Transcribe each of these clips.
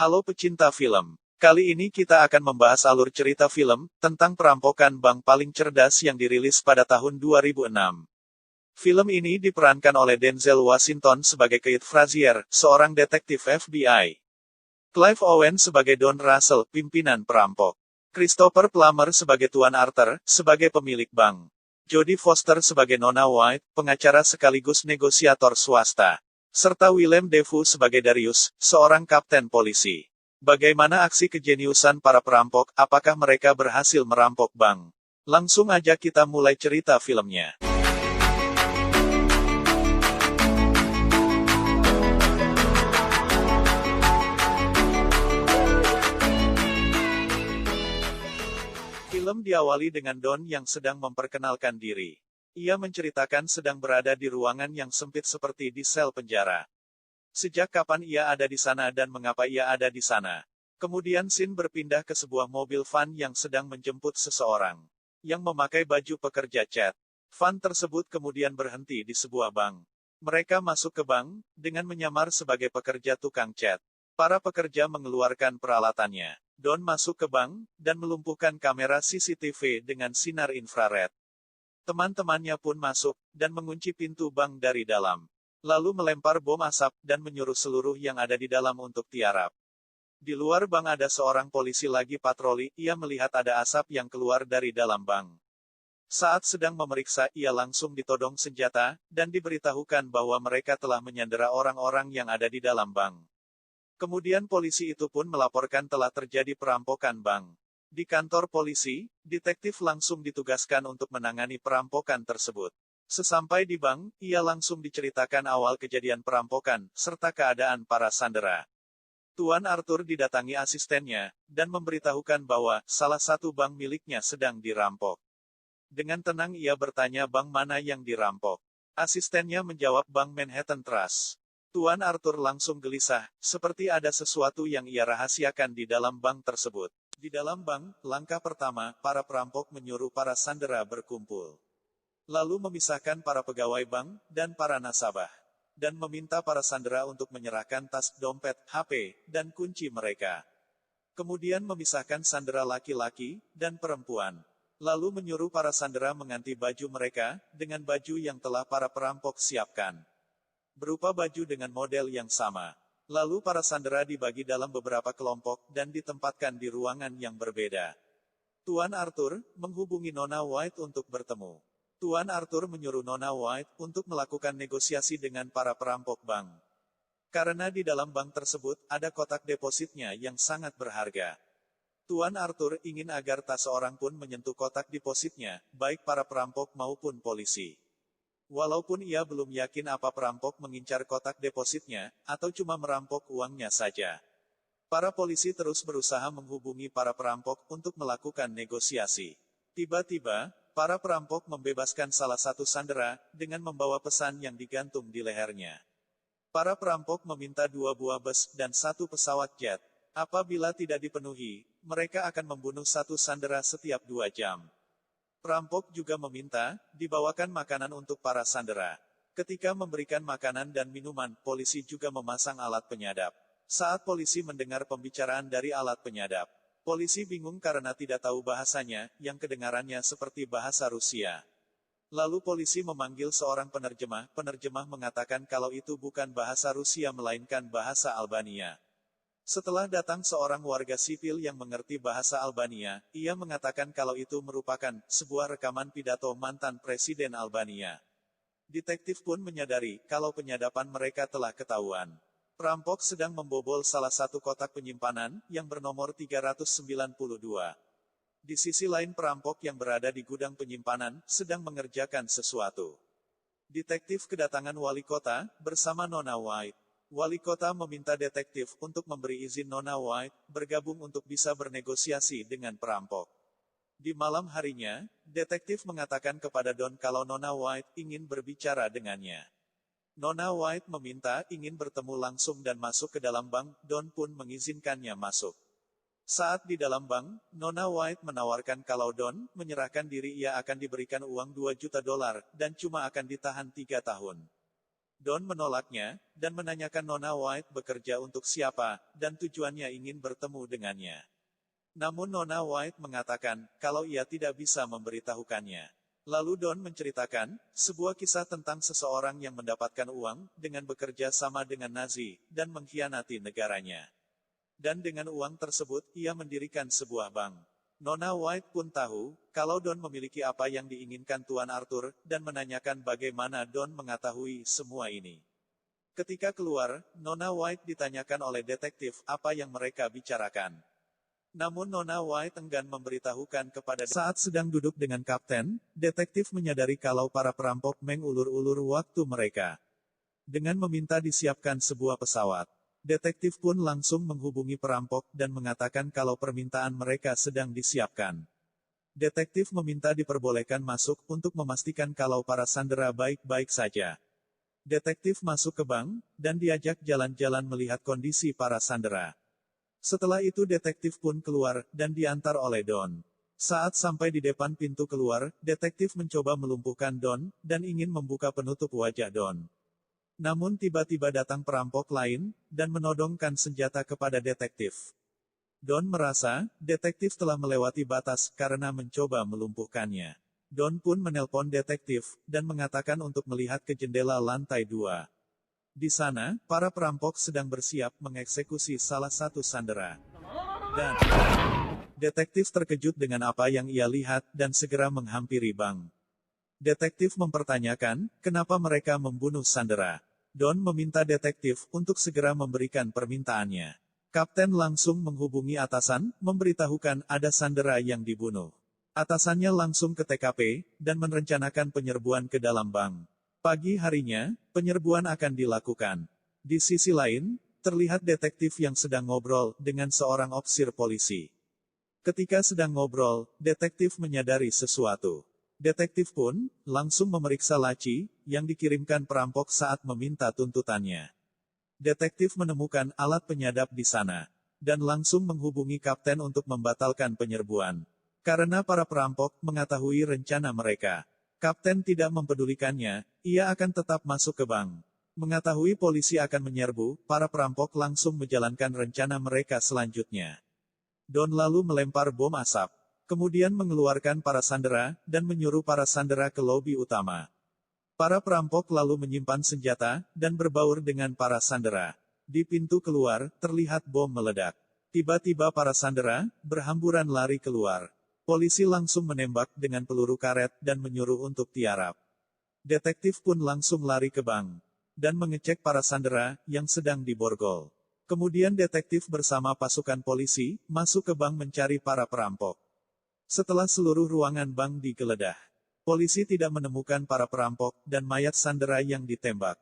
Halo pecinta film. Kali ini kita akan membahas alur cerita film tentang perampokan bank paling cerdas yang dirilis pada tahun 2006. Film ini diperankan oleh Denzel Washington sebagai Keith Frazier, seorang detektif FBI. Clive Owen sebagai Don Russell, pimpinan perampok. Christopher Plummer sebagai Tuan Arthur, sebagai pemilik bank. Jodie Foster sebagai Nona White, pengacara sekaligus negosiator swasta. Serta Willem Dafoe sebagai Darius, seorang kapten polisi. Bagaimana aksi kejeniusan para perampok, apakah mereka berhasil merampok bank? Langsung aja kita mulai cerita filmnya. Film diawali dengan Don yang sedang memperkenalkan diri. Ia menceritakan sedang berada di ruangan yang sempit seperti di sel penjara. Sejak kapan ia ada di sana dan mengapa ia ada di sana. Kemudian scene berpindah ke sebuah mobil van yang sedang menjemput seseorang yang memakai baju pekerja cat. Van tersebut kemudian berhenti di sebuah bank. Mereka masuk ke bank dengan menyamar sebagai pekerja tukang cat. Para pekerja mengeluarkan peralatannya. Don masuk ke bank dan melumpuhkan kamera CCTV dengan sinar infrared. Teman-temannya pun masuk dan mengunci pintu bank dari dalam. Lalu melempar bom asap dan menyuruh seluruh yang ada di dalam untuk tiarap. Di luar bank ada seorang polisi lagi patroli, ia melihat ada asap yang keluar dari dalam bank. Saat sedang memeriksa, ia langsung ditodong senjata, dan diberitahukan bahwa mereka telah menyandera orang-orang yang ada di dalam bank. Kemudian polisi itu pun melaporkan telah terjadi perampokan bank. Di kantor polisi, detektif langsung ditugaskan untuk menangani perampokan tersebut. Sesampai di bank, ia langsung diceritakan awal kejadian perampokan, serta keadaan para sandera. Tuan Arthur didatangi asistennya, dan memberitahukan bahwa salah satu bank miliknya sedang dirampok. Dengan tenang ia bertanya bank mana yang dirampok. Asistennya menjawab Bank Manhattan Trust. Tuan Arthur langsung gelisah, seperti ada sesuatu yang ia rahasiakan di dalam bank tersebut. Di dalam bank, langkah pertama, para perampok menyuruh para sandera berkumpul. Lalu memisahkan para pegawai bank, dan para nasabah. Dan meminta para sandera untuk menyerahkan tas, dompet, HP, dan kunci mereka. Kemudian memisahkan sandera laki-laki, dan perempuan. Lalu menyuruh para sandera mengganti baju mereka, dengan baju yang telah para perampok siapkan. Berupa baju dengan model yang sama. Lalu para sandera dibagi dalam beberapa kelompok, dan ditempatkan di ruangan yang berbeda. Tuan Arthur menghubungi Nona White untuk bertemu. Tuan Arthur menyuruh Nona White untuk melakukan negosiasi dengan para perampok bank. Karena di dalam bank tersebut ada kotak depositnya yang sangat berharga. Tuan Arthur ingin agar tak seorang pun menyentuh kotak depositnya, baik para perampok maupun polisi. Walaupun ia belum yakin apa perampok mengincar kotak depositnya, atau cuma merampok uangnya saja. Para polisi terus berusaha menghubungi para perampok untuk melakukan negosiasi. Tiba-tiba, para perampok membebaskan salah satu sandera, dengan membawa pesan yang digantung di lehernya. Para perampok meminta 2 buah bus dan 1 pesawat jet. Apabila tidak dipenuhi, mereka akan membunuh 1 sandera setiap 2 jam. Perampok juga meminta, dibawakan makanan untuk para sandera. Ketika memberikan makanan dan minuman, polisi juga memasang alat penyadap. Saat polisi mendengar pembicaraan dari alat penyadap, polisi bingung karena tidak tahu bahasanya, yang kedengarannya seperti bahasa Rusia. Lalu polisi memanggil seorang penerjemah, penerjemah mengatakan kalau itu bukan bahasa Rusia melainkan bahasa Albania. Setelah datang seorang warga sipil yang mengerti bahasa Albania, ia mengatakan kalau itu merupakan sebuah rekaman pidato mantan Presiden Albania. Detektif pun menyadari kalau penyadapan mereka telah ketahuan. Perampok sedang membobol salah satu kotak penyimpanan yang bernomor 392. Di sisi lain perampok yang berada di gudang penyimpanan sedang mengerjakan sesuatu. Detektif kedatangan wali kota bersama Nona White. Wali kota meminta detektif untuk memberi izin Nona White bergabung untuk bisa bernegosiasi dengan perampok. Di malam harinya, detektif mengatakan kepada Don kalau Nona White ingin berbicara dengannya. Nona White meminta ingin bertemu langsung dan masuk ke dalam bank, Don pun mengizinkannya masuk. Saat di dalam bank, Nona White menawarkan kalau Don menyerahkan diri ia akan diberikan uang $2 juta dan cuma akan ditahan 3 tahun. Don menolaknya, dan menanyakan Nona White bekerja untuk siapa, dan tujuannya ingin bertemu dengannya. Namun Nona White mengatakan, kalau ia tidak bisa memberitahukannya. Lalu Don menceritakan, sebuah kisah tentang seseorang yang mendapatkan uang, dengan bekerja sama dengan Nazi, dan mengkhianati negaranya. Dan dengan uang tersebut, ia mendirikan sebuah bank. Nona White pun tahu, kalau Don memiliki apa yang diinginkan Tuan Arthur, dan menanyakan bagaimana Don mengetahui semua ini. Ketika keluar, Nona White ditanyakan oleh detektif apa yang mereka bicarakan. Namun Nona White enggan memberitahukan kepada saat sedang duduk dengan kapten, detektif menyadari kalau para perampok mengulur-ulur waktu mereka. Dengan meminta disiapkan sebuah pesawat. Detektif pun langsung menghubungi perampok dan mengatakan kalau permintaan mereka sedang disiapkan. Detektif meminta diperbolehkan masuk untuk memastikan kalau para sandera baik-baik saja. Detektif masuk ke bank, dan diajak jalan-jalan melihat kondisi para sandera. Setelah itu detektif pun keluar, dan diantar oleh Don. Saat sampai di depan pintu keluar, detektif mencoba melumpuhkan Don, dan ingin membuka penutup wajah Don. Namun tiba-tiba datang perampok lain, dan menodongkan senjata kepada detektif. Don merasa, detektif telah melewati batas, karena mencoba melumpuhkannya. Don pun menelpon detektif, dan mengatakan untuk melihat ke jendela lantai 2. Di sana, para perampok sedang bersiap mengeksekusi salah satu sandera. Dan, detektif terkejut dengan apa yang ia lihat, dan segera menghampiri bank. Detektif mempertanyakan, kenapa mereka membunuh sandera. Don meminta detektif untuk segera memberikan permintaannya. Kapten langsung menghubungi atasan, memberitahukan ada sandera yang dibunuh. Atasannya langsung ke TKP, dan merencanakan penyerbuan ke dalam bank. Pagi harinya, penyerbuan akan dilakukan. Di sisi lain, terlihat detektif yang sedang ngobrol dengan seorang ofisir polisi. Ketika sedang ngobrol, detektif menyadari sesuatu. Detektif pun langsung memeriksa laci yang dikirimkan perampok saat meminta tuntutannya. Detektif menemukan alat penyadap di sana, dan langsung menghubungi kapten untuk membatalkan penyerbuan. Karena para perampok mengetahui rencana mereka. Kapten tidak mempedulikannya, ia akan tetap masuk ke bank. Mengetahui polisi akan menyerbu, para perampok langsung menjalankan rencana mereka selanjutnya. Don lalu melempar bom asap. Kemudian mengeluarkan para sandera, dan menyuruh para sandera ke lobi utama. Para perampok lalu menyimpan senjata, dan berbaur dengan para sandera. Di pintu keluar, terlihat bom meledak. Tiba-tiba para sandera, berhamburan lari keluar. Polisi langsung menembak dengan peluru karet, dan menyuruh untuk tiarap. Detektif pun langsung lari ke bank. Dan mengecek para sandera, yang sedang diborgol. Kemudian detektif bersama pasukan polisi, masuk ke bank mencari para perampok. Setelah seluruh ruangan bank digeledah, polisi tidak menemukan para perampok, dan mayat sandera yang ditembak.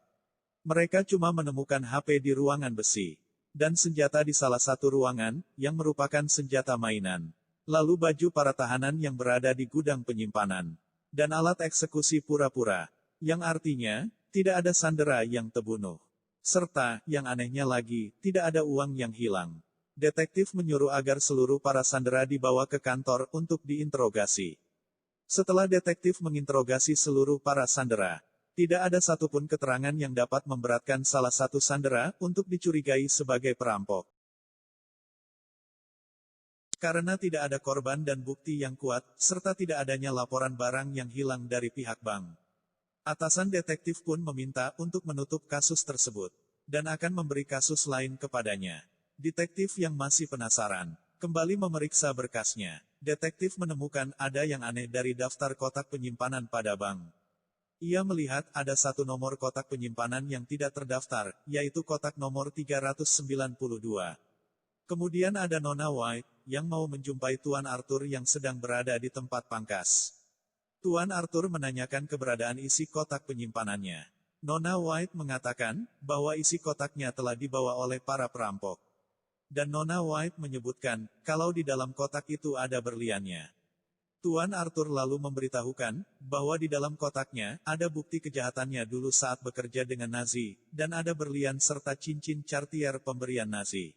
Mereka cuma menemukan HP di ruangan besi, dan senjata di salah satu ruangan, yang merupakan senjata mainan. Lalu baju para tahanan yang berada di gudang penyimpanan, dan alat eksekusi pura-pura, yang artinya, tidak ada sandera yang terbunuh. Serta, yang anehnya lagi, tidak ada uang yang hilang. Detektif menyuruh agar seluruh para sandera dibawa ke kantor untuk diinterogasi. Setelah detektif menginterogasi seluruh para sandera, tidak ada satupun keterangan yang dapat memberatkan salah satu sandera untuk dicurigai sebagai perampok. Karena tidak ada korban dan bukti yang kuat, serta tidak adanya laporan barang yang hilang dari pihak bank. Atasan detektif pun meminta untuk menutup kasus tersebut, dan akan memberi kasus lain kepadanya. Detektif yang masih penasaran, kembali memeriksa berkasnya. Detektif menemukan ada yang aneh dari daftar kotak penyimpanan pada bank. Ia melihat ada satu nomor kotak penyimpanan yang tidak terdaftar, yaitu kotak nomor 392. Kemudian ada Nona White, yang mau menjumpai Tuan Arthur yang sedang berada di tempat pangkas. Tuan Arthur menanyakan keberadaan isi kotak penyimpanannya. Nona White mengatakan, bahwa isi kotaknya telah dibawa oleh para perampok. Dan Nona White menyebutkan, kalau di dalam kotak itu ada berliannya. Tuan Arthur lalu memberitahukan, bahwa di dalam kotaknya, ada bukti kejahatannya dulu saat bekerja dengan Nazi, dan ada berlian serta cincin Cartier pemberian Nazi.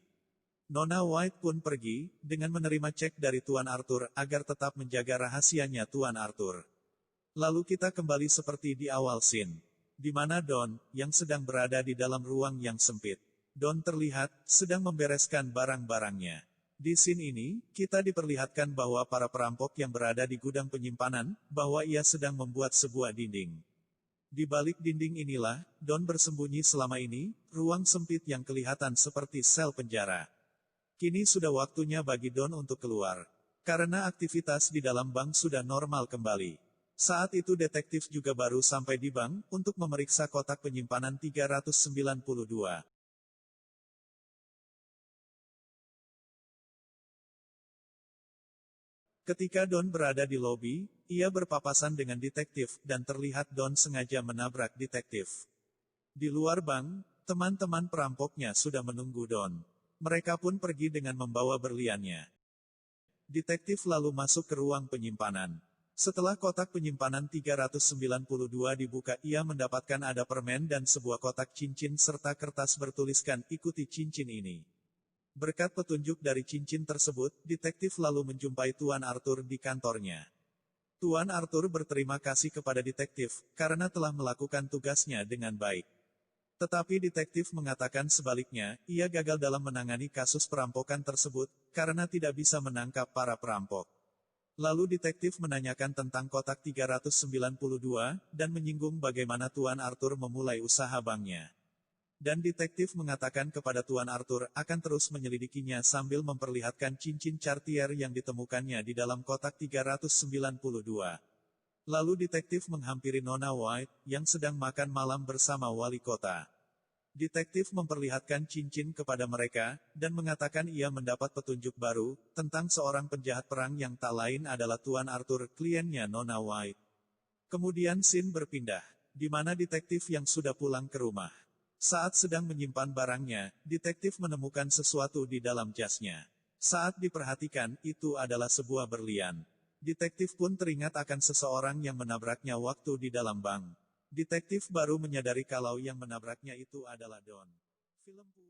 Nona White pun pergi, dengan menerima cek dari Tuan Arthur, agar tetap menjaga rahasianya Tuan Arthur. Lalu kita kembali seperti di awal scene. di mana Don, yang sedang berada di dalam ruang yang sempit. Don terlihat, sedang membereskan barang-barangnya. Di scene ini, kita diperlihatkan bahwa para perampok yang berada di gudang penyimpanan, bahwa ia sedang membuat sebuah dinding. Di balik dinding inilah, Don bersembunyi selama ini, ruang sempit yang kelihatan seperti sel penjara. Kini sudah waktunya bagi Don untuk keluar. Karena aktivitas di dalam bank sudah normal kembali. Saat itu detektif juga baru sampai di bank, untuk memeriksa kotak penyimpanan 392. Ketika Don berada di lobi, ia berpapasan dengan detektif, dan terlihat Don sengaja menabrak detektif. Di luar bank, teman-teman perampoknya sudah menunggu Don. Mereka pun pergi dengan membawa berliannya. Detektif lalu masuk ke ruang penyimpanan. Setelah kotak penyimpanan 392 dibuka, ia mendapatkan ada permen dan sebuah kotak cincin serta kertas bertuliskan "Ikuti cincin ini". Berkat petunjuk dari cincin tersebut, detektif lalu menjumpai Tuan Arthur di kantornya. Tuan Arthur berterima kasih kepada detektif, karena telah melakukan tugasnya dengan baik. Tetapi detektif mengatakan sebaliknya, ia gagal dalam menangani kasus perampokan tersebut, karena tidak bisa menangkap para perampok. Lalu detektif menanyakan tentang kotak 392, dan menyinggung bagaimana Tuan Arthur memulai usaha banknya. Dan detektif mengatakan kepada Tuan Arthur, akan terus menyelidikinya sambil memperlihatkan cincin Cartier yang ditemukannya di dalam kotak 392. Lalu detektif menghampiri Nona White, yang sedang makan malam bersama wali kota. Detektif memperlihatkan cincin kepada mereka, dan mengatakan ia mendapat petunjuk baru, tentang seorang penjahat perang yang tak lain adalah Tuan Arthur, kliennya Nona White. Kemudian scene berpindah, di mana detektif yang sudah pulang ke rumah. Saat sedang menyimpan barangnya, detektif menemukan sesuatu di dalam jasnya. Saat diperhatikan, itu adalah sebuah berlian. Detektif pun teringat akan seseorang yang menabraknya waktu di dalam bank. Detektif baru menyadari kalau yang menabraknya itu adalah Don. Film pun